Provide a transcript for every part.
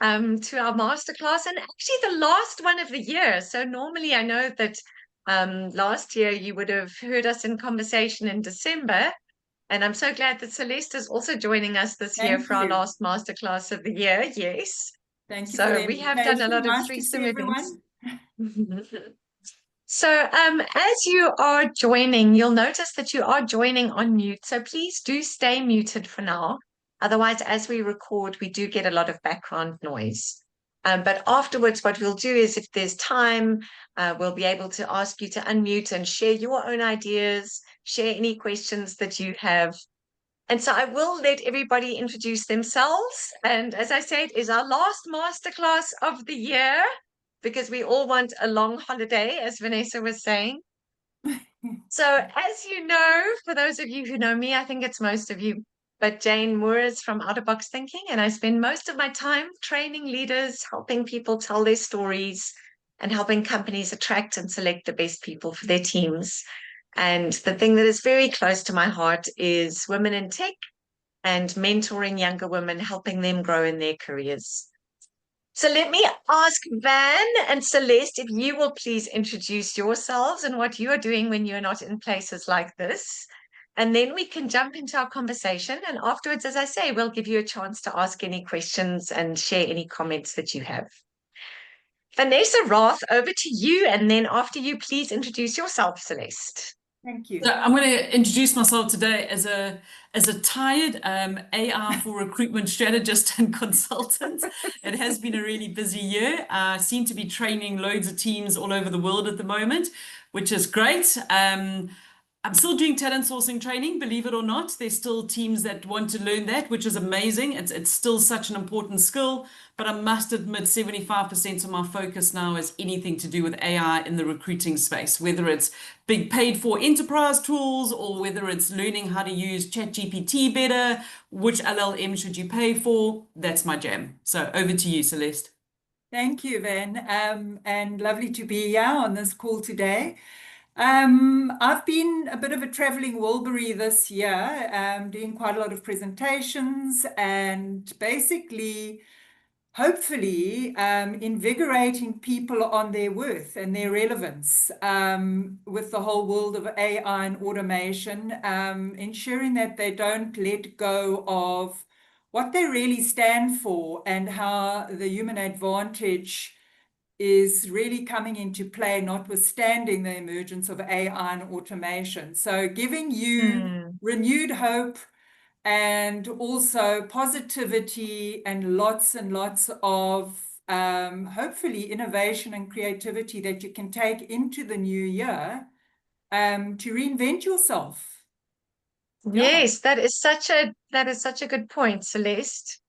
to our masterclass, and actually the last one of the year. So normally I know that last year you would have heard us in conversation in December, and I'm so glad that Celeste is also joining us this year Thank for our you. last masterclass of the year. Yes. Thank you for So the we have done a invitation. lot of Nice to see threesome events. everyone. So, as you are joining, you'll notice that you are joining on mute. So please do stay muted for now. Otherwise, as we record, we do get a lot of background noise. But afterwards, what we'll do is if there's time, we'll be able to ask you to unmute and share your own ideas, share any questions that you have. And so I will let everybody introduce themselves. And as I said, it is our last masterclass of the year because we all want a long holiday, as Vanessa was saying. So, as you know, for those of you who know me, I think it's most of you, but Jane Moore is from Out of Box Thinking, and I spend most of my time training leaders, helping people tell their stories, and helping companies attract and select the best people for their teams. And the thing that is very close to my heart is women in tech and mentoring younger women, helping them grow in their careers. So let me ask Van and Celeste if you will please introduce yourselves and what you are doing when you're not in places like this. And then we can jump into our conversation. And afterwards, as I say, we'll give you a chance to ask any questions and share any comments that you have. Vanessa Roth, over to you. And then after you, please introduce yourself, Celeste. Thank you. So I'm going to introduce myself today as a tired AI for recruitment strategist and consultant. It has been a really busy year. I seem to be training loads of teams all over the world at the moment, which is great. I'm still doing talent sourcing training, believe it or not. There's still teams that want to learn that, which is amazing. It's still such an important skill, but I must admit 75% of my focus now is anything to do with AI in the recruiting space, whether it's big paid for enterprise tools or whether it's learning how to use ChatGPT better, which LLM should you pay for. That's my jam. So over to you, Celeste. Thank you, Van. And lovely to be here on this call today. I've been a bit of a traveling Wilbury this year, doing quite a lot of presentations and basically, hopefully, invigorating people on their worth and their relevance with the whole world of AI and automation, ensuring that they don't let go of what they really stand for and how the human advantage is really coming into play, notwithstanding the emergence of AI and automation. So giving you renewed hope and also positivity and lots of hopefully innovation and creativity that you can take into the new year to reinvent yourself. Yes, that is such a good point, Celeste.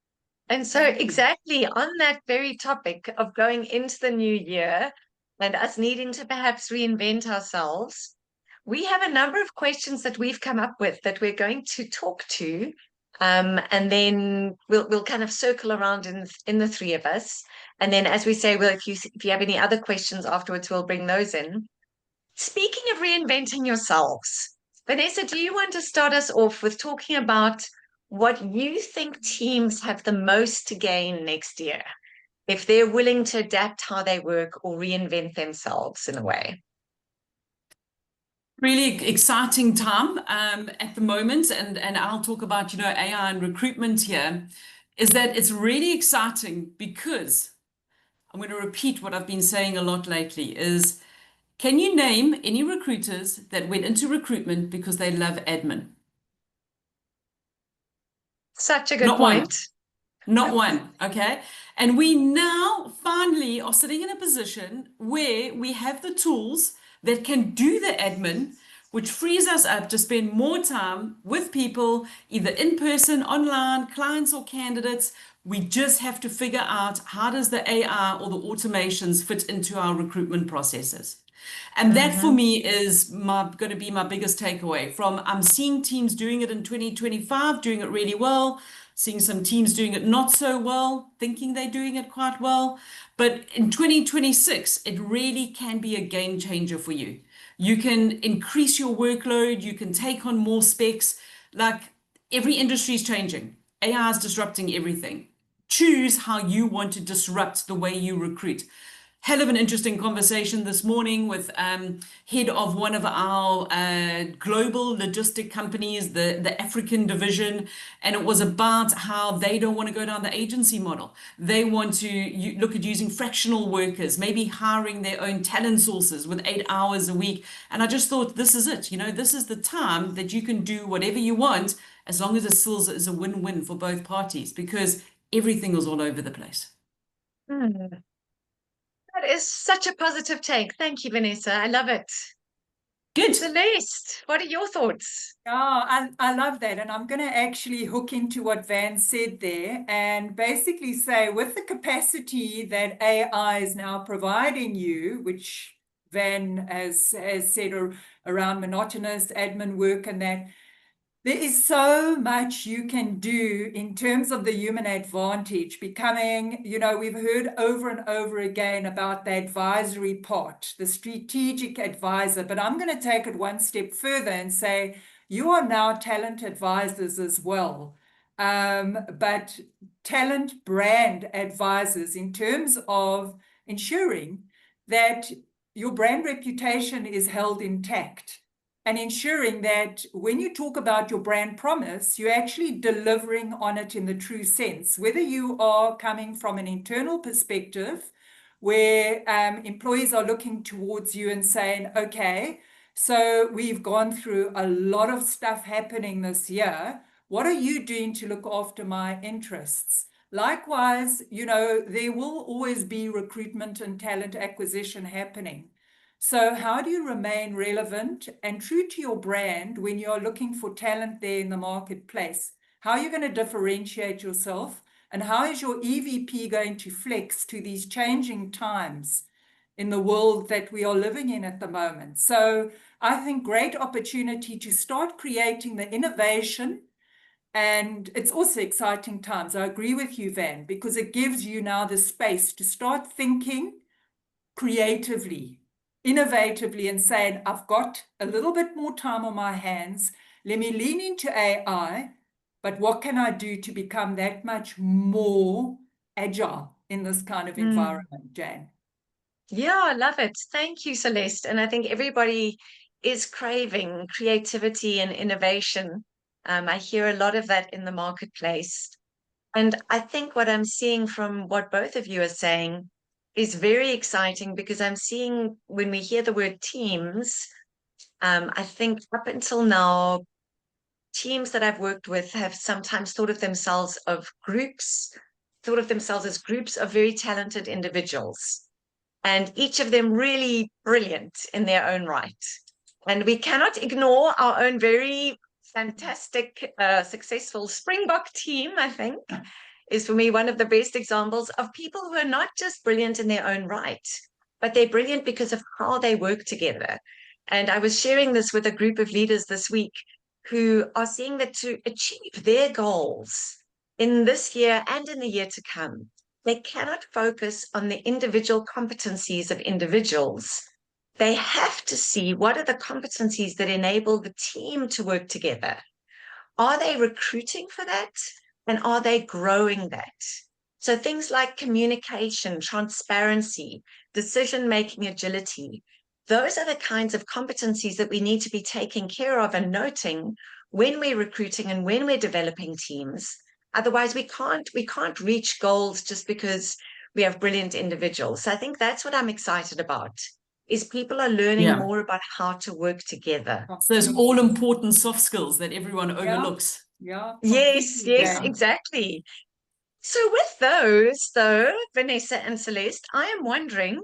And so exactly on that very topic of going into the new year and us needing to perhaps reinvent ourselves, we have a number of questions that we've come up with that we're going to talk to. And then we'll kind of circle around in the three of us. And then as we say, well, if you have any other questions afterwards, we'll bring those in. Speaking of reinventing yourselves, Vanessa, do you want to start us off with talking about what you think teams have the most to gain next year if they're willing to adapt how they work or reinvent themselves in a way? Really exciting time at the moment, and I'll talk about AI and recruitment here, is that it's really exciting because I'm going to repeat what I've been saying a lot lately is, can you name any recruiters that went into recruitment because they love admin? Such a good Not point. Not one, okay? And we now finally are sitting in a position where we have the tools that can do the admin, which frees us up to spend more time with people, either in person, online, clients or candidates. We just have to figure out how does the AI or the automations fit into our recruitment processes. And that for me is going to be my biggest takeaway from I'm seeing teams doing it in 2025, doing it really well, seeing some teams doing it not so well, thinking they're doing it quite well. But in 2026, it really can be a game changer for you. You can increase your workload, you can take on more specs. Like every industry is changing. AI is disrupting everything. choose how you want to disrupt the way you recruit. Hell of an interesting conversation this morning with head of one of our global logistic companies, the African division, and it was about how they don't want to go down the agency model. They want to look at using fractional workers, maybe hiring their own talent sources with 8 hours a week. And I just thought, this is it. You know, this is the time that you can do whatever you want, as long as it still is a win-win for both parties, because everything is all over the place. Hmm. That is such a positive take. Thank you, Vanessa. I love it. Good. Celeste, what are your thoughts? I love that. And I'm going to actually hook into what Van said there and basically say, with the capacity that AI is now providing you, which Van has said around monotonous admin work and that, there is so much you can do in terms of the human advantage, becoming, you know, we've heard over and over again about the advisory part, the strategic advisor, but I'm going to take it one step further and say, you are now talent advisors as well, but talent brand advisors in terms of ensuring that your brand reputation is held intact. And ensuring that when you talk about your brand promise, you're actually delivering on it in the true sense, whether you are coming from an internal perspective where employees are looking towards you and saying, okay, so we've gone through a lot of stuff happening this year. What are you doing to look after my interests? Likewise, you know, there will always be recruitment and talent acquisition happening. So how do you remain relevant and true to your brand when you're looking for talent there in the marketplace? How are you going to differentiate yourself? And how is your EVP going to flex to these changing times in the world that we are living in at the moment? So I think great opportunity to start creating the innovation. And it's also exciting times. I agree with you, Van, because it gives you now the space to start thinking creatively, innovatively, and saying, I've got a little bit more time on my hands. Let me lean into AI, but what can I do to become that much more agile in this kind of environment, Jan? Yeah, I love it. Thank you, Celeste. And I think everybody is craving creativity and innovation. I hear a lot of that in the marketplace. And I think what I'm seeing from what both of you are saying is very exciting because I'm seeing when we hear the word teams, I think up until now, teams that I've worked with have sometimes thought of themselves as groups of very talented individuals, and each of them really brilliant in their own right. And we cannot ignore our own very fantastic, successful Springbok team, I think, is for me one of the best examples of people who are not just brilliant in their own right, but they're brilliant because of how they work together. And I was sharing this with a group of leaders this week who are seeing that to achieve their goals in this year and in the year to come, they cannot focus on the individual competencies of individuals. They have to see what are the competencies that enable the team to work together. Are they recruiting for that? And are they growing that? So things like communication, transparency, decision-making agility, those are the kinds of competencies that we need to be taking care of and noting when we're recruiting and when we're developing teams. Otherwise, we can't reach goals just because we have brilliant individuals. So I think that's what I'm excited about, is people are learning more about how to work together. So those all-important soft skills that everyone overlooks. Yeah. Yes, exactly. So with those, though, Vanessa and Celeste, I am wondering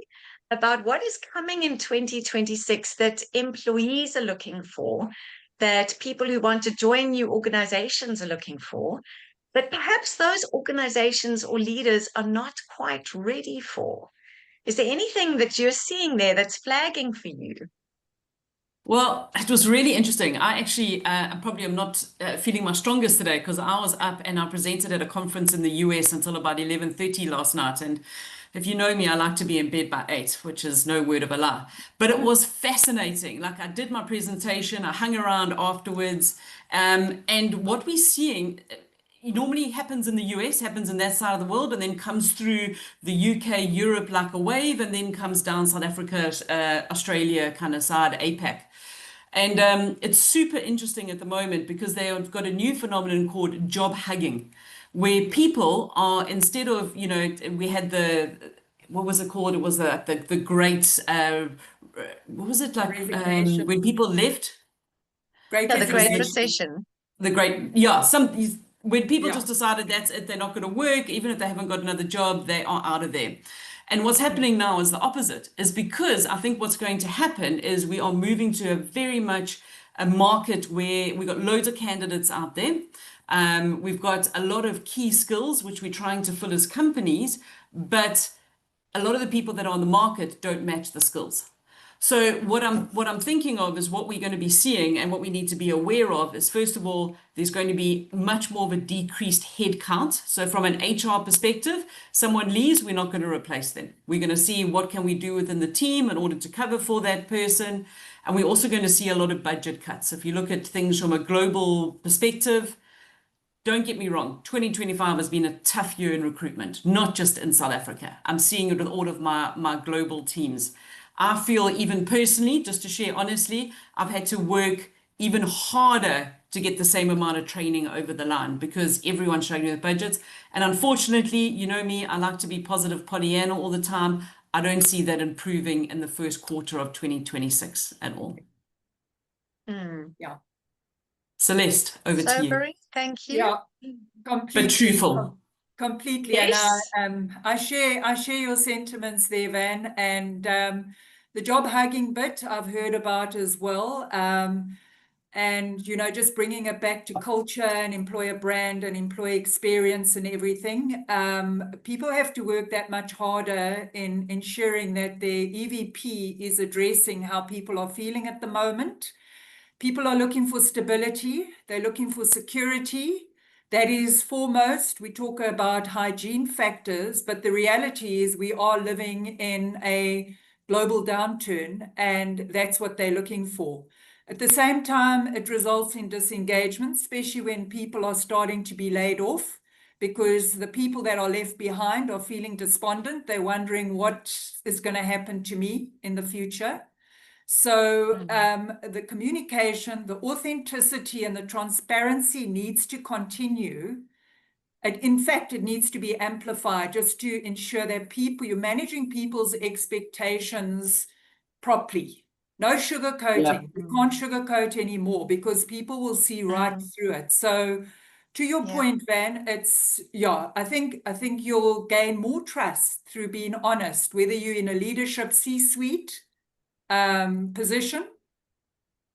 about what is coming in 2026 that employees are looking for, that people who want to join new organizations are looking for, but perhaps those organizations or leaders are not quite ready for. Is there anything that you're seeing there that's flagging for you? Well, it was really interesting. I actually probably am not feeling my strongest today because I was up and I presented at a conference in the US until about 11:30 last night. And if you know me, I like to be in bed by 8, which is no word of a lie. But it was fascinating. Like, I did my presentation, I hung around afterwards, and what we're seeing, normally happens in the US, happens in that side of the world, and then comes through the UK, Europe like a wave, and then comes down South Africa, Australia kind of side, APAC. And it's super interesting at the moment because they have got a new phenomenon called job hugging, where people are, instead of, you know, we had what was it called? It was the great, what was it like, Resignation. when people left? Great Yeah, the Great resignation. Recession. The great, yeah, when people Yeah. just decided that's it, they're not going to work, even if they haven't got another job, they are out of there. And what's happening now is the opposite, is because I think what's going to happen is we are moving to a very much a market where we've got loads of candidates out there. We've got a lot of key skills, which we're trying to fill as companies, but a lot of the people that are on the market don't match the skills. So what I'm thinking of is what we're going to be seeing, and what we need to be aware of is, first of all, there's going to be much more of a decreased head count. So from an HR perspective, someone leaves, we're not going to replace them. We're going to see what can we do within the team in order to cover for that person. And we're also going to see a lot of budget cuts. If you look at things from a global perspective, don't get me wrong, 2025 has been a tough year in recruitment, not just in South Africa. I'm seeing it with all of my global teams. I feel, even personally, just to share honestly, I've had to work even harder to get the same amount of training over the line because everyone's struggling with budgets. And unfortunately, you know me, I like to be positive Pollyanna all the time. I don't see that improving in the first quarter of 2026 at all. Yeah. Celeste, over to you. Sobering, thank you. Yeah. But truthful. Completely. Yes. And I share your sentiments there, Van. And the job hugging bit I've heard about as well. And, you know, just bringing it back to culture and employer brand and employee experience and everything. People have to work that much harder in ensuring that their EVP is addressing how people are feeling at the moment. People are looking for stability. They're looking for security. That is foremost. We talk about hygiene factors, but the reality is we are living in a global downturn, and that's what they're looking for. At the same time, it results in disengagement, especially when people are starting to be laid off, because the people that are left behind are feeling despondent. They're wondering what is going to happen to me in the future. So the communication, the authenticity, and the transparency needs to continue. In fact, it needs to be amplified just to ensure that you're managing people's expectations properly. No sugarcoating. We can't sugarcoat anymore because people will see right through it. So to your point, Van, I think you'll gain more trust through being honest, whether you're in a leadership C-suite position,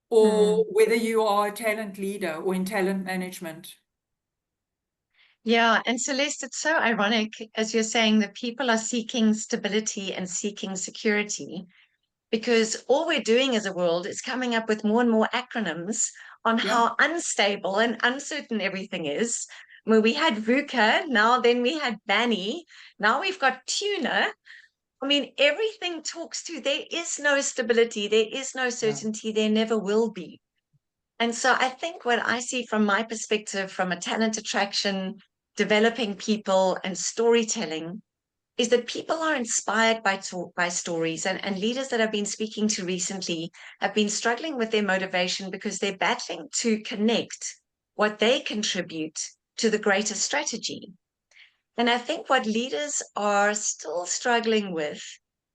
or whether you are a talent leader or in talent management. Yeah, and Celeste, it's so ironic, as you're saying, that people are seeking stability and seeking security, because all we're doing as a world is coming up with more and more acronyms on how unstable and uncertain everything is. Where we had VUCA, now then we had BANI, now we've got tuna. I mean, everything talks to there is no stability, there is no certainty, there never will be. And so I think what I see from my perspective, from a talent attraction, developing people, and storytelling, is that people are inspired by stories, and leaders that I've been speaking to recently have been struggling with their motivation because they're battling to connect what they contribute to the greater strategy. And I think what leaders are still struggling with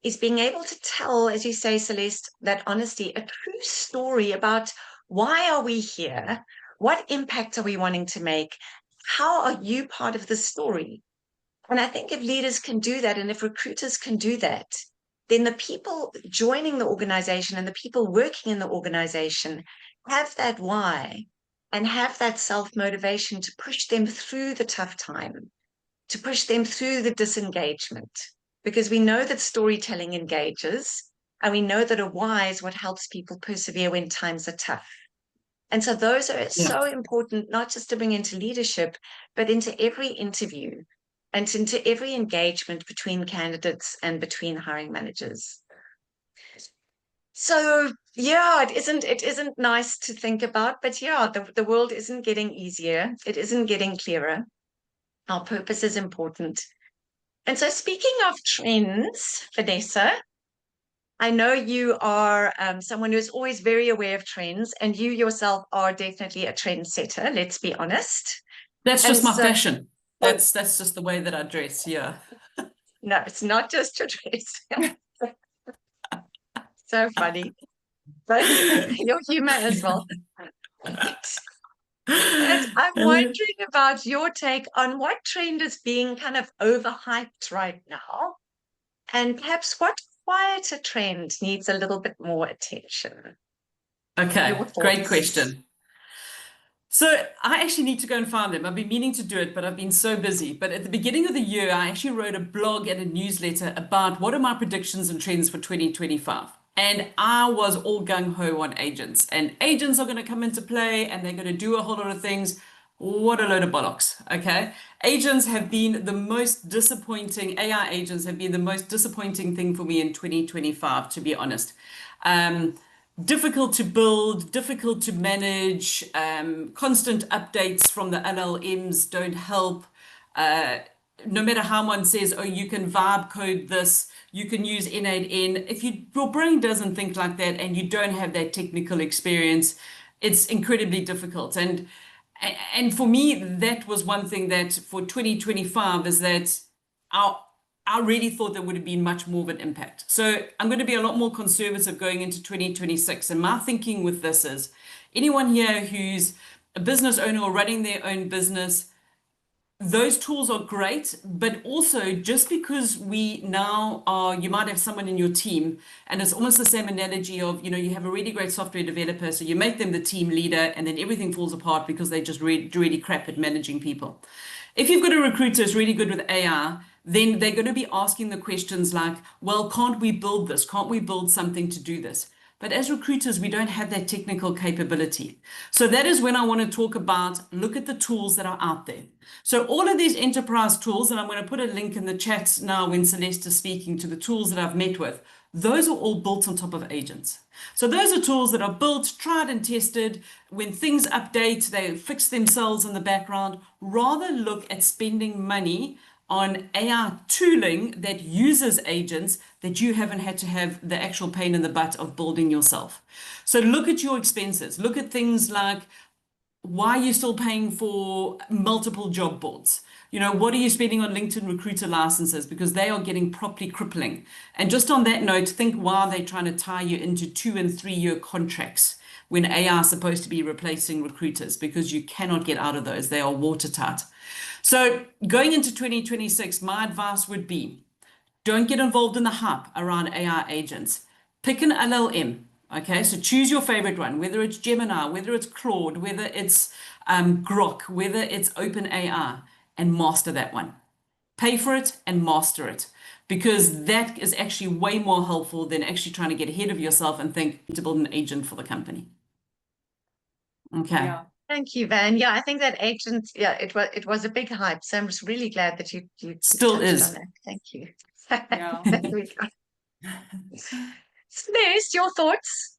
is being able to tell, as you say, Celeste, that honesty, a true story about why are we here? What impact are we wanting to make? How are you part of the story? And I think if leaders can do that, and if recruiters can do that, then the people joining the organization and the people working in the organization have that why and have that self-motivation to push them through the tough time, to push them through the disengagement, because we know that storytelling engages, and we know that a why is what helps people persevere when times are tough. And so those are so important, not just to bring into leadership, but into every interview and into every engagement between candidates and between hiring managers. So yeah, it isn't nice to think about, but yeah, the world isn't getting easier. It isn't getting clearer. Our purpose is important. And so speaking of trends, Vanessa, I know you are someone who's always very aware of trends, and you yourself are definitely a trendsetter, let's be honest. That's And just my so, fashion. oh, That's just the way that I dress. Yeah. no, it's not just your dress. So funny, but your humor as well. But I'm wondering about your take on what trend is being kind of overhyped right now, and perhaps what quieter trend needs a little bit more attention. Okay, Your great thoughts? question. So I actually need to go and find them. I've been meaning to do it, but I've been so busy. But at the beginning of the year, I actually wrote a blog and a newsletter about what are my predictions and trends for 2025. And I was all gung-ho on agents. And agents are going to come into play and they're going to do a whole lot of things. What a load of bollocks. Okay. Agents have been the most disappointing, AI agents have been the most disappointing thing for me in 2025, to be honest. Difficult to build, difficult to manage, constant updates from the LLMs don't help. No matter how one says, oh, you can vibe code this, you can use N8N. If your brain doesn't think like that and you don't have that technical experience, it's incredibly difficult. And for me, that was one thing that for 2025 is that our I really thought there would have been much more of an impact. So I'm going to be a lot more conservative going into 2026. And my thinking with this is anyone here who's a business owner or running their own business, those tools are great, but also just because we now are, you might have someone in your team, and it's almost the same analogy of, you have a really great software developer, so you make them the team leader, and then everything falls apart because they just really crap at managing people. If you've got a recruiter who's really good with AI, then they're going to be asking the questions like, well, can't we build this? Can't we build something to do this? But as recruiters, we don't have that technical capability. So that is when I want to talk about look at the tools that are out there. So all of these enterprise tools, and I'm going to put a link in the chat now when Celeste is speaking to the tools that I've met with, those are all built on top of agents. So those are tools that are built, tried and tested. When things update, they fix themselves in the background. Rather look at spending money on AI tooling that uses agents that you haven't had to have the actual pain in the butt of building yourself. So look at your expenses. Look at things like why are you still paying for multiple job boards? What are you spending on LinkedIn recruiter licenses? Because they are getting properly crippling. And just on that note, think why they're trying to tie you into 2 and 3 year contracts when AI is supposed to be replacing recruiters because you cannot get out of those. They are watertight. So going into 2026, my advice would be don't get involved in the hype around AI agents. Pick an LLM. Okay, so choose your favorite one, whether it's Gemini, whether it's Claude, whether it's Grok, whether it's OpenAI, and master that one. Pay for it and master it because that is actually way more helpful than actually trying to get ahead of yourself and think to build an agent for the company. Okay. Yeah. Thank you, Van. Yeah, I think that agent, yeah, it was a big hype. So I'm just really glad that you Still touched on is. that. Thank you. Yeah. There we go. Celeste, your thoughts?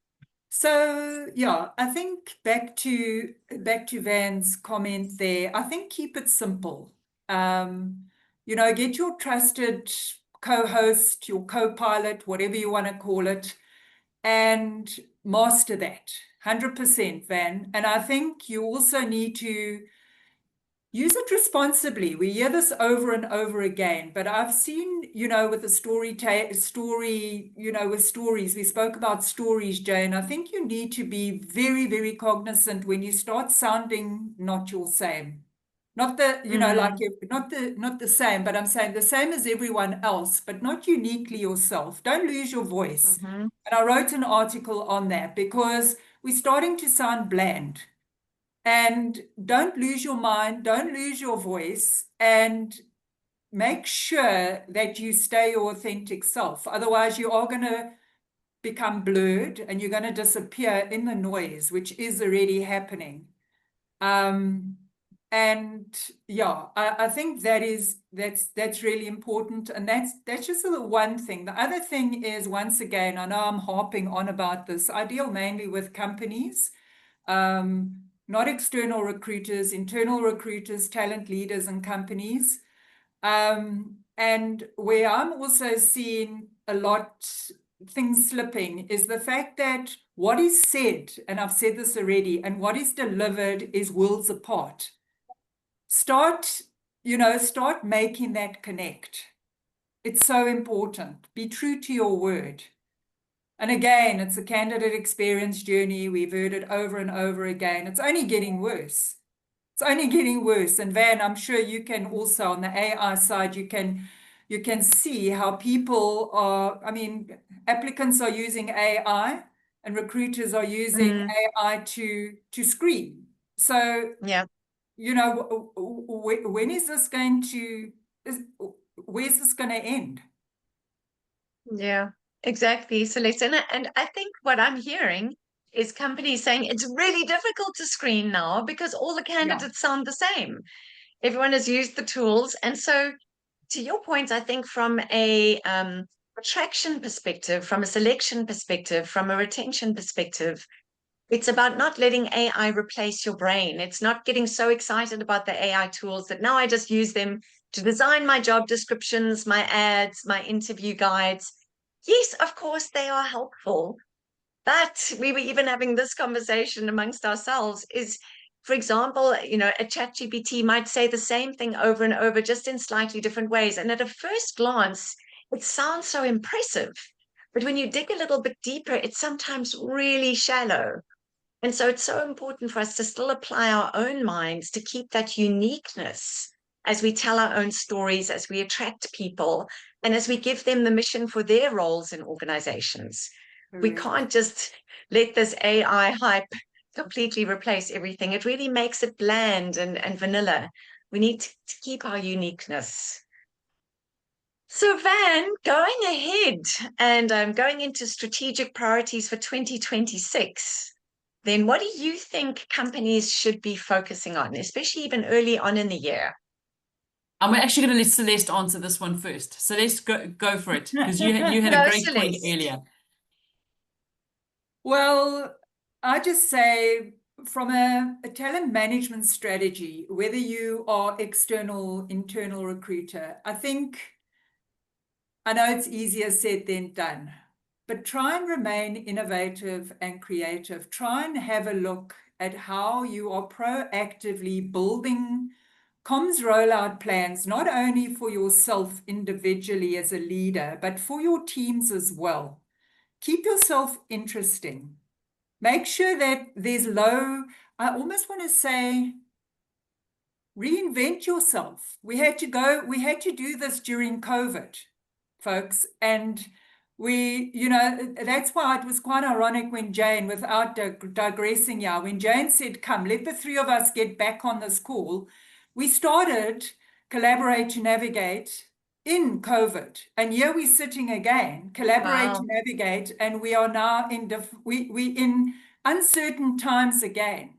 So yeah, I think back to Van's comment there. I think keep it simple. Get your trusted co-host, your co-pilot, whatever you want to call it, and master that 100%, Van. And I think you also need to use it responsibly. We hear this over and over again, but I've seen, with the with stories, we spoke about stories, Jane. I think you need to be very, very cognizant when you start sounding not your same. Not the, not the same, but I'm saying the same as everyone else, but not uniquely yourself. Don't lose your voice. Mm-hmm. And I wrote an article on that because we're starting to sound bland. And don't lose your mind, don't lose your voice, and make sure that you stay your authentic self. Otherwise, you are going to become blurred and you're going to disappear in the noise, which is already happening. And yeah, I think that's really important. And that's just the one thing. The other thing is, once again, I know I'm harping on about this. I deal mainly with companies, not external recruiters, internal recruiters, talent leaders and companies. And where I'm also seeing a lot things slipping is the fact that what is said, and I've said this already, and what is delivered is worlds apart. Start making that connect. It's so important. Be true to your word. And again, it's a candidate experience journey. We've heard it over and over again. It's only getting worse. It's only getting worse. And Van, I'm sure you can also, on the AI side, you can see how people are, I mean, applicants are using AI and recruiters are using AI to screen. So, Yeah. when is this going to, where's this going to end? Yeah, exactly. So listen, and I think what I'm hearing is companies saying it's really difficult to screen now because all the candidates sound the same. Everyone has used the tools. And so to your point, I think from a attraction perspective, from a selection perspective, from a retention perspective, it's about not letting AI replace your brain. It's not getting so excited about the AI tools that now I just use them to design my job descriptions, my ads, my interview guides. Yes, of course, they are helpful. But we were even having this conversation amongst ourselves is, for example, a chat GPT might say the same thing over and over, just in slightly different ways. And at a first glance, it sounds so impressive. But when you dig a little bit deeper, it's sometimes really shallow. And so it's so important for us to still apply our own minds to keep that uniqueness as we tell our own stories, as we attract people, and as we give them the mission for their roles in organizations. We can't just let this AI hype completely replace everything. It really makes it bland and vanilla. We need to keep our uniqueness. So, Van, going ahead and going into strategic priorities for 2026, then what do you think companies should be focusing on, especially even early on in the year? I'm actually going to let Celeste answer this one first. Celeste, go for it, because you had a Go, great point Celeste. earlier. Well, I just say from a talent management strategy, whether you are external, internal recruiter, I know it's easier said than done, but try and remain innovative and creative. Try and have a look at how you are proactively building comms rollout plans, not only for yourself individually as a leader, but for your teams as well. Keep yourself interesting. Make sure that there's I almost want to say, reinvent yourself. We had to do this during COVID, folks. And that's why it was quite ironic when Jane, without digressing here, when Jane said, come, let the three of us get back on this call, we started Collaborate to Navigate in COVID. And here we're sitting again, Collaborate to Navigate, and we are now we in uncertain times again.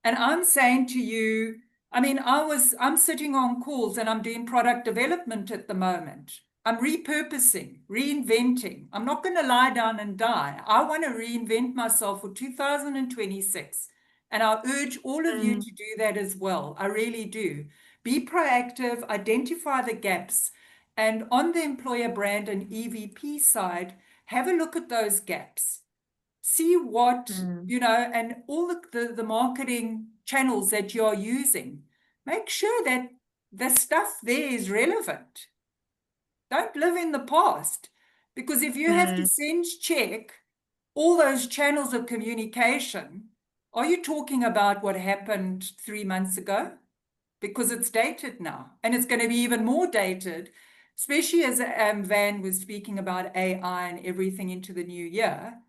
And I'm saying to you, I mean, I'm sitting on calls and I'm doing product development at the moment. I'm repurposing, reinventing. I'm not going to lie down and die. I want to reinvent myself for 2026. And I urge all of you to do that as well. I really do. Be proactive, identify the gaps. And on the employer brand and EVP side, have a look at those gaps. See what, and all the marketing channels that you're using. Make sure that the stuff there is relevant. Don't live in the past. Because if you have to check all those channels of communication, are you talking about what happened 3 months ago? Because it's dated now. And it's going to be even more dated, especially as Van was speaking about AI and everything into the new year.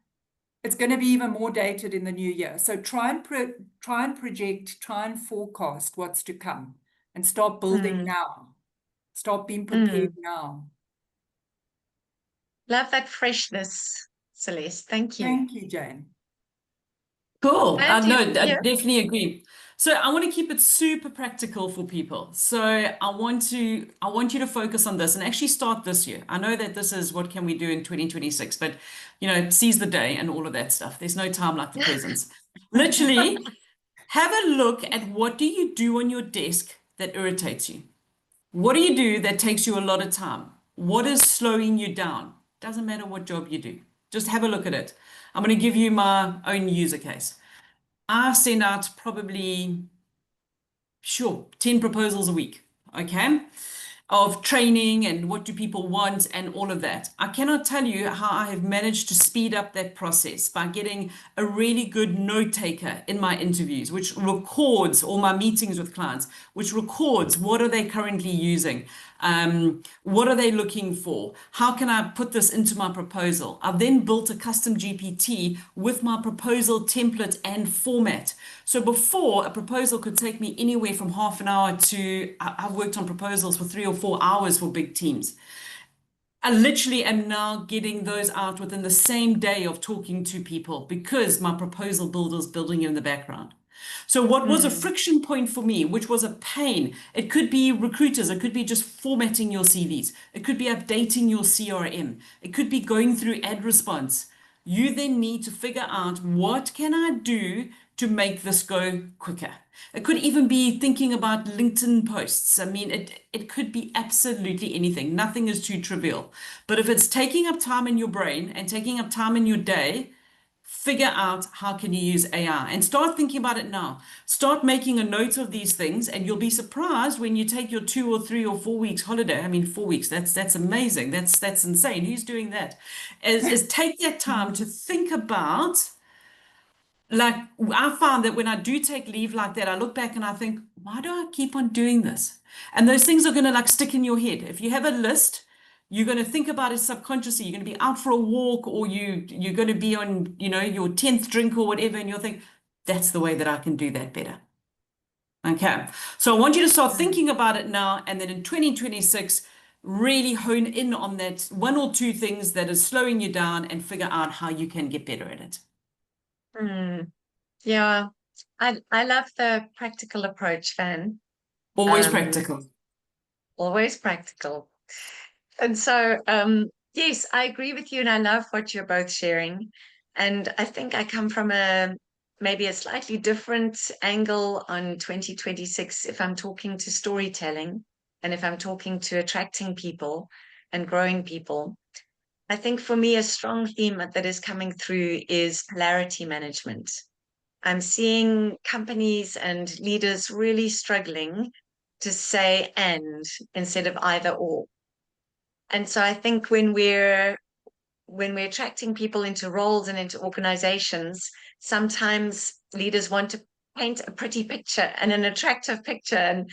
It's going to be even more dated in the new year. So try and project, try and forecast what's to come and start building now. Start being prepared now. Love that freshness, Celeste. Thank you. Thank you, Jane. Cool. And No, you, I definitely agree. So I want to keep it super practical for people. So I want you to focus on this and actually start this year. I know that this is what can we do in 2026, but seize the day and all of that stuff. There's no time like the presents. Literally, have a look at what do you do on your desk that irritates you? What do you do that takes you a lot of time? What is slowing you down? Doesn't matter what job you do. Just have a look at it. I'm going to give you my own user case. I send out probably, sure, 10 proposals a week, okay, of training and what do people want and all of that. I cannot tell you how I have managed to speed up that process by getting a really good note taker in my interviews, which records all my meetings with clients, which records what are they currently using, what are they looking for, how can I put this into my proposal. I've then built a custom GPT with my proposal template and format. So before, a proposal could take me anywhere from half an hour to, I've worked on proposals for 3 or 4 hours for big teams. I literally am now getting those out within the same day of talking to people because my proposal builder is building in the background. So what was a friction point for me, which was a pain, it could be recruiters, it could be just formatting your CVs, it could be updating your CRM, it could be going through ad response. You then need to figure out what can I do to make this go quicker. It could even be thinking about LinkedIn posts. I mean, it could be absolutely anything. Nothing is too trivial. But if it's taking up time in your brain and taking up time in your day, figure out how can you use AI and start thinking about it now. Start making a note of these things and you'll be surprised when you take your 2 or 3 or 4 weeks holiday. I mean, 4 weeks, that's amazing. That's insane. Who's doing that? Is take that time to think about, like, I found that when I do take leave like that, I look back and I think, why do I keep on doing this? And those things are going to like stick in your head. If you have a list, you're going to think about it subconsciously. You're going to be out for a walk or you're going to be on, your 10th drink or whatever, and you'll think, that's the way that I can do that better. Okay. So I want you to start thinking about it now, and then in 2026, really hone in on that 1 or 2 things that is slowing you down and figure out how you can get better at it. Yeah, I love the practical approach, Van. Always practical. Always practical. And so, yes, I agree with you, and I love what you're both sharing. And I think I come from maybe a slightly different angle on 2026 if I'm talking to storytelling and if I'm talking to attracting people and growing people. I think for me, a strong theme that is coming through is polarity management. I'm seeing companies and leaders really struggling to say and instead of either or. And so I think when we're attracting people into roles and into organizations, sometimes leaders want to paint a pretty picture and an attractive picture. And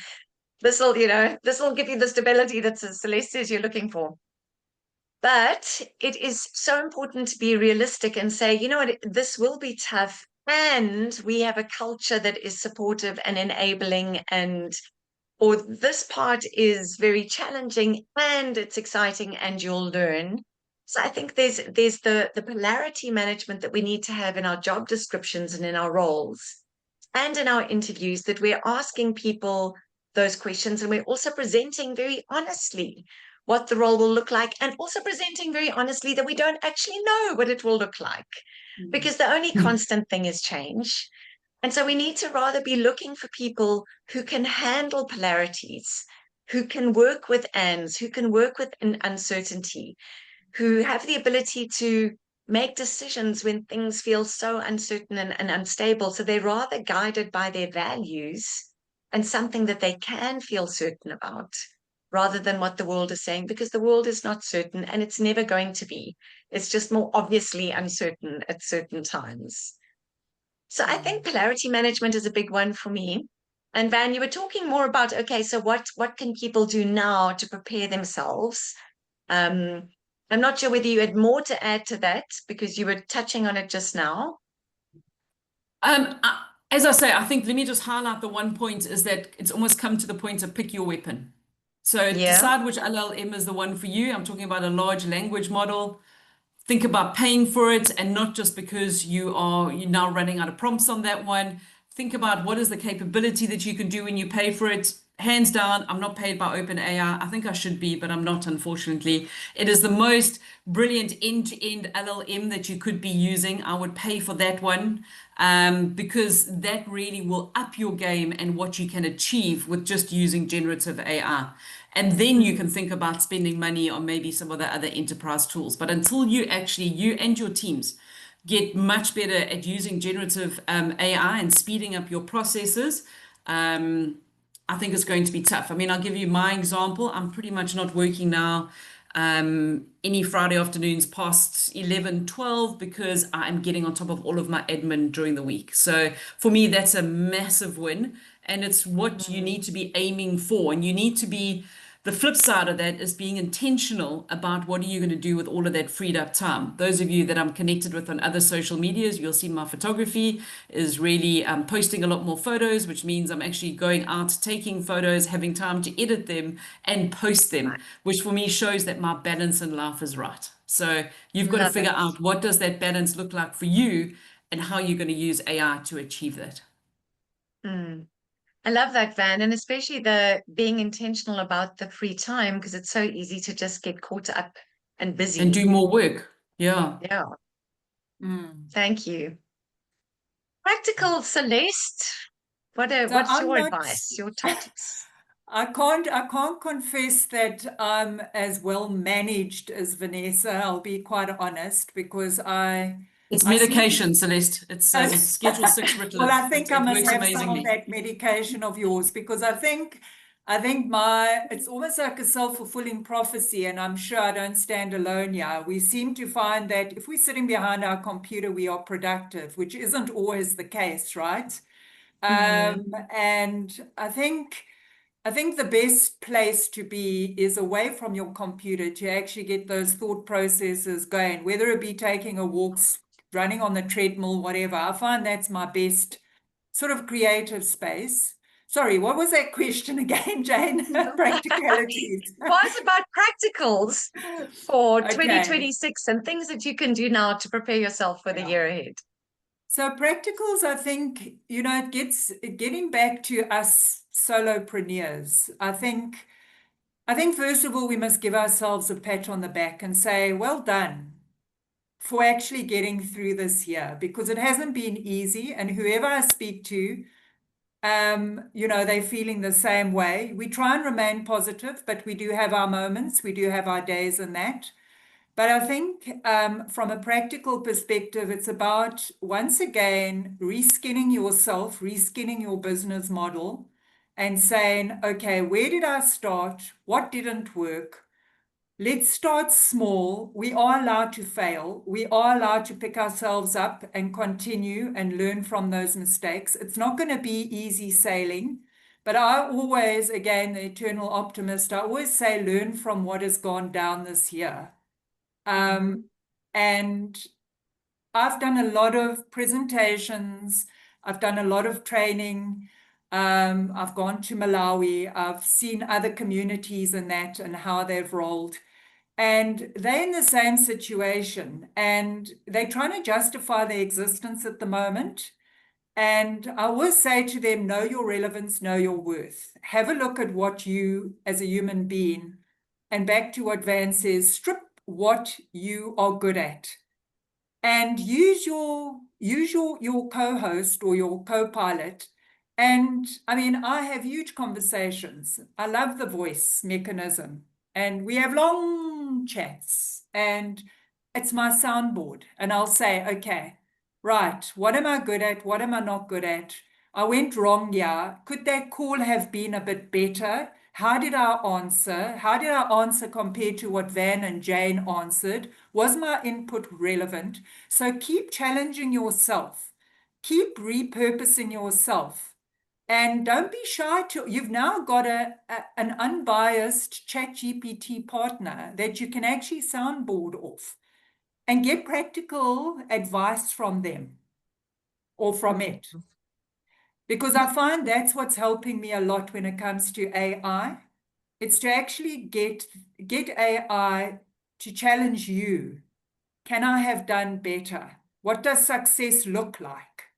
this will give you the stability that Celeste says you're looking for. But it is so important to be realistic and say, you know what, this will be tough. And we have a culture that is supportive and enabling, or this part is very challenging and it's exciting and you'll learn. So I think there's the polarity management that we need to have in our job descriptions and in our roles and in our interviews, that we're asking people those questions and we're also presenting very honestly what the role will look like, and also presenting very honestly that we don't actually know what it will look like, because the only constant thing is change. And so we need to rather be looking for people who can handle polarities, who can work with ands, who can work with an uncertainty, who have the ability to make decisions when things feel so uncertain and unstable. So they're rather guided by their values and something that they can feel certain about, rather than what the world is saying, because the world is not certain and it's never going to be. It's just more obviously uncertain at certain times. So I think polarity management is a big one for me. And Van, you were talking more about, okay, so what can people do now to prepare themselves? I'm not sure whether you had more to add to that because you were touching on it just now. As I say, I think let me just highlight the one point is that it's almost come to the point of pick your weapon. So decide which LLM is the one for you. I'm talking about a large language model. Think about paying for it, and not just because you're now running out of prompts on that one. think about what is the capability that you can do when you pay for it. Hands down, I'm not paid by OpenAI. I think I should be, but I'm not, unfortunately. It is the most brilliant end-to-end LLM that you could be using. I would pay for that one because that really will up your game and what you can achieve with just using generative AI. And then you can think about spending money on maybe some of the other enterprise tools. But until you actually, you and your teams, get much better at using generative AI and speeding up your processes, I think it's going to be tough. I mean, I'll give you my example. I'm pretty much not working now any Friday afternoons past 11, 12 because I'm getting on top of all of my admin during the week. So for me, that's a massive win. And it's what you need to be aiming for. And you need to be, the flip side of that is being intentional about what are you going to do with all of that freed up time. Those of you that I'm connected with on other social medias, you'll see my photography is really posting a lot more photos, which means I'm actually going out, taking photos, having time to edit them and post them, which for me shows that my balance in life is right. So you've got to Love figure it. out what does that balance look like for you and how you're going to use AI to achieve that. Mm. I love that, Van, and especially the being intentional about the free time because it's so easy to just get caught up and And busy. do more work. Yeah. Yeah, Mm. thank you. Practical Celeste, So what's I'm your not, advice, your top tips? I can't confess that I'm as well managed as Vanessa. I'll be quite honest because It's I seem to. medication, Celeste. It's Schedule 6 Well, Ritalin. I think I It must works have some of amazingly. that medication of yours because I think it's almost like a self-fulfilling prophecy, and I'm sure I don't stand alone here. We seem to find that if we're sitting behind our computer, we are productive, which isn't always the case, right? Mm, And I think the best place to be is away from your computer to actually get those thought processes going, whether it be taking a walk, running on the treadmill, whatever. I find that's my best sort of creative space. Sorry, what was that question again, Jane? Practicalities. was about practicals for Okay. 2026 and things that you can do now to prepare yourself for the Yeah. year ahead. So practicals, I think, getting back to us solopreneurs. I think first of all, we must give ourselves a pat on the back and say, well done for actually getting through this year because it hasn't been easy. And whoever I speak to, they're feeling the same way. We try and remain positive, but we do have our moments, we do have our days and that. But I think from a practical perspective, it's about, once again, reskinning yourself, reskinning your business model, and saying, okay, where did I start? What didn't work? Let's start small. We are allowed to fail. We are allowed to pick ourselves up and continue and learn from those mistakes. It's not going to be easy sailing. But I always, again, the eternal optimist, I always say, learn from what has gone down this year. Mhm. And I've done a lot of presentations. I've done a lot of training. I've gone to Malawi. I've seen other communities and that and how they've rolled. And they're in the same situation. And they're trying to justify their existence at the moment. And I always say to them, know your relevance, know your worth. Have a look at what you, as a human being, and back to what Van says, strip what you are good at and use your co-host or your co-pilot. And I mean, I have huge conversations. I love the voice mechanism, and we have long chats, and it's my soundboard. And I'll say, okay, right, what am I good at? What am I not good at? I went wrong here. Could that call have been a bit better? How did I answer? How did I answer compared to what Van and Jane answered? Was my input relevant? So keep challenging yourself. Keep repurposing yourself. And don't be shy to, you've now got an unbiased ChatGPT partner that you can actually soundboard off and get practical advice from them or from it. Because I find that's what's helping me a lot when it comes to AI. It's to actually get AI to challenge you. Can I have done better? What does success look like?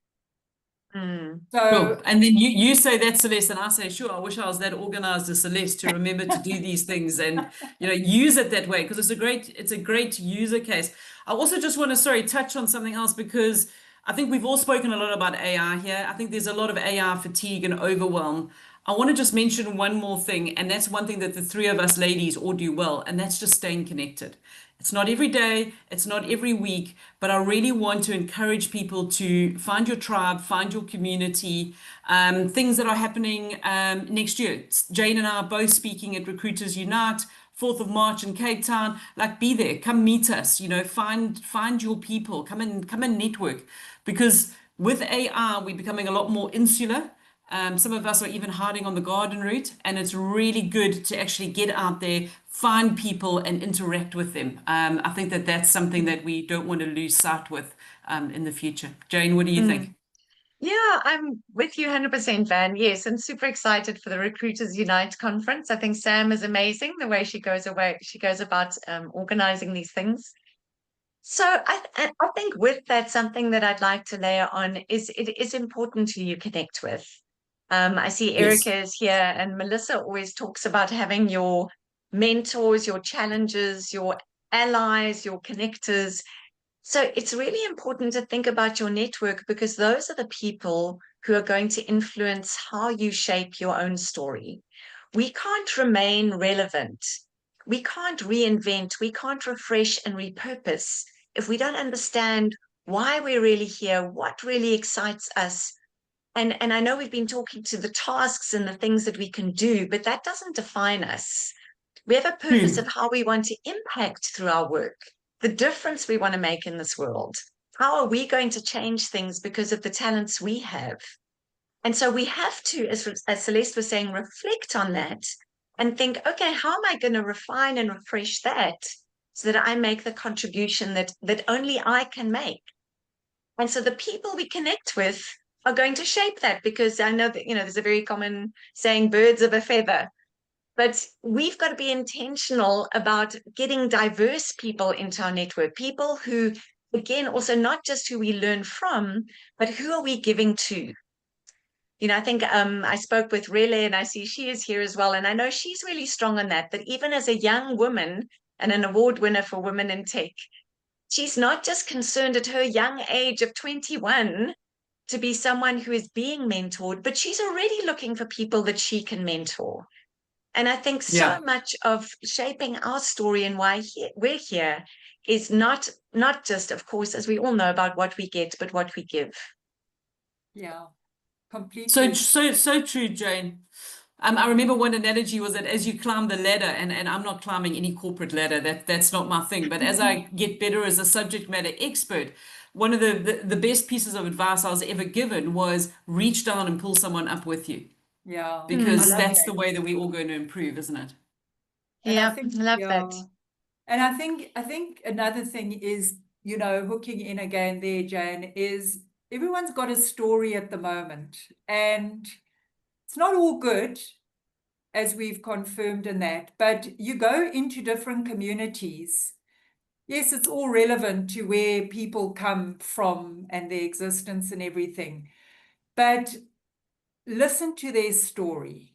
So, Cool. And then you say that, Celeste, and I say, sure, I wish I was that organized as Celeste to remember to do these things and, use it that way because it's a great user case. I also just want to, sorry, touch on something else because I think we've all spoken a lot about AI here. I think there's a lot of AI fatigue and overwhelm. I want to just mention one more thing, and that's one thing that the three of us ladies all do well, and that's just staying connected. It's not every day, it's not every week, but I really want to encourage people to find your tribe, find your community, things that are happening next year. Jane and I are both speaking at Recruiters Unite, 4th of March in Cape Town. Like, be there, come meet us, find your people, come and network. Because with AI, we're becoming a lot more insular. Some of us are even hiding on the garden route, and it's really good to actually get out there, find people, and interact with them. I think that that's something that we don't want to lose sight with in the future. Jane, what do you think? Yeah, I'm with you 100%, Van. Yes, and super excited for the Recruiters Unite conference. I think Sam is amazing the way she goes about organizing these things. So I think with that, something that I'd like to layer on is it is important to you connect with. I see Yes. Erica is here, and Melissa always talks about having your mentors, your challenges, your allies, your connectors. So it's really important to think about your network because those are the people who are going to influence how you shape your own story. We can't remain relevant. We can't reinvent. We can't refresh and repurpose if we don't understand why we're really here, what really excites us. And I know we've been talking to the tasks and the things that we can do, but that doesn't define us. We have a purpose True. of how we want to impact through our work, the difference we want to make in this world. How are we going to change things because of the talents we have? And so we have to, as Celeste was saying, reflect on that and think, okay, how am I going to refine and refresh that so that I make the contribution that only I can make? And so the people we connect with are going to shape that because I know that, there's a very common saying, birds of a feather. But we've got to be intentional about getting diverse people into our network, people who, again, also not just who we learn from, but who are we giving to? I think I spoke with Rele and I see she is here as well. And I know she's really strong on that even as a young woman and an award winner for women in tech, she's not just concerned at her young age of 21 to be someone who is being mentored, but she's already looking for people that she can mentor. And I think Yeah. so much of shaping our story and why we're here is not just, of course, as we all know, about what we get, but what we give. yeah, So, completely. so true, Jane. I remember one analogy was that as you climb the ladder, and I'm not climbing any corporate ladder, that's not my thing, but as I get better as a subject matter expert, one of the best pieces of advice I was ever given was reach down and pull someone up with you, Yeah, I because love that's the that. way that we're all going to improve, isn't it? And I Yeah, think, love that. yeah. And I think another thing is, hooking in again there, Jane, is everyone's got a story at the moment. And it's not all good, as we've confirmed in that, but you go into different communities. Yes, it's all relevant to where people come from and their existence and everything. But listen to their story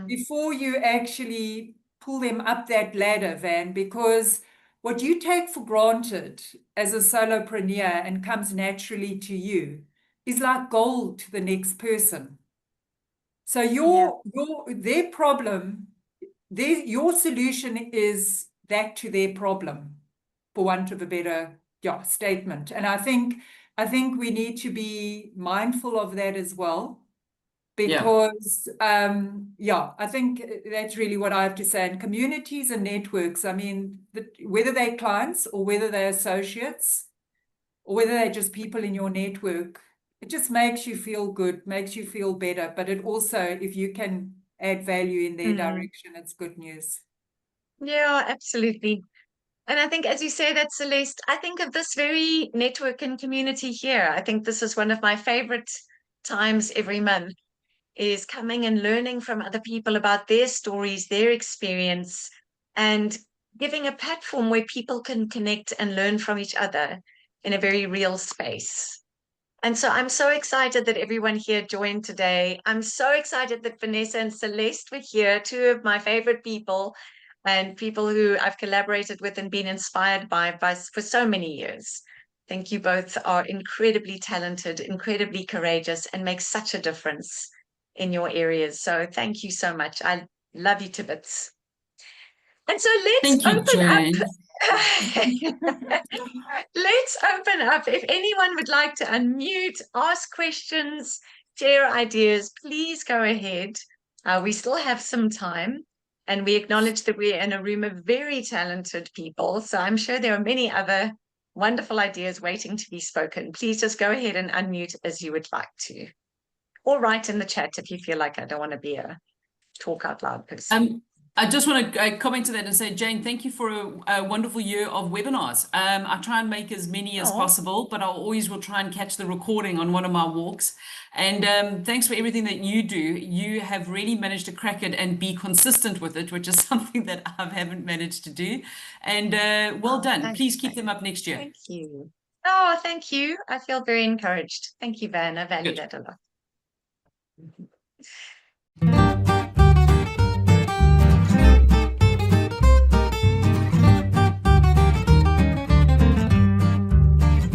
before you actually pull them up that ladder, Van, because what you take for granted as a solopreneur and comes naturally to you is like gold to the next person. So Yeah. their problem, your solution is that to their problem, for want of a better statement. And I think we need to be mindful of that as well. Yeah. Because I think that's really what I have to say. And communities and networks, I mean, whether they're clients or whether they're associates or whether they're just people in your network, it just makes you feel good, makes you feel better. But it also, if you can add value in their direction, it's good news. Yeah, absolutely. And I think, as you say that, Celeste, I think of this very network and community here. I think this is one of my favorite times every month is coming and learning from other people about their stories, their experience, and giving a platform where people can connect and learn from each other in a very real space. And so I'm so excited that everyone here joined today. I'm so excited that Vanessa and Celeste were here, two of my favorite people and people who I've collaborated with and been inspired by for so many years. I think you both are incredibly talented, incredibly courageous, and make such a difference in your areas. So thank you so much. I love you to bits. And so let's Thank you, open up. Jane. Let's open up. If anyone would like to unmute, ask questions, share ideas, please go ahead. We still have some time, and we acknowledge that we're in a room of very talented people. So I'm sure there are many other wonderful ideas waiting to be spoken. Please just go ahead and unmute as you would like to, or write in the chat if you feel like I don't want to be a talk out loud person. I just want to comment to that and say, Jane, thank you for a wonderful year of webinars. I try and make as many as possible, but I always will try and catch the recording on one of my walks. And thanks for everything that you do. You have really managed to crack it and be consistent with it, which is something that I haven't managed to do. And well done. Thanks, Please keep them up next year. Thank you. Oh, thank you. I feel very encouraged. Thank you, Van. I value that a lot.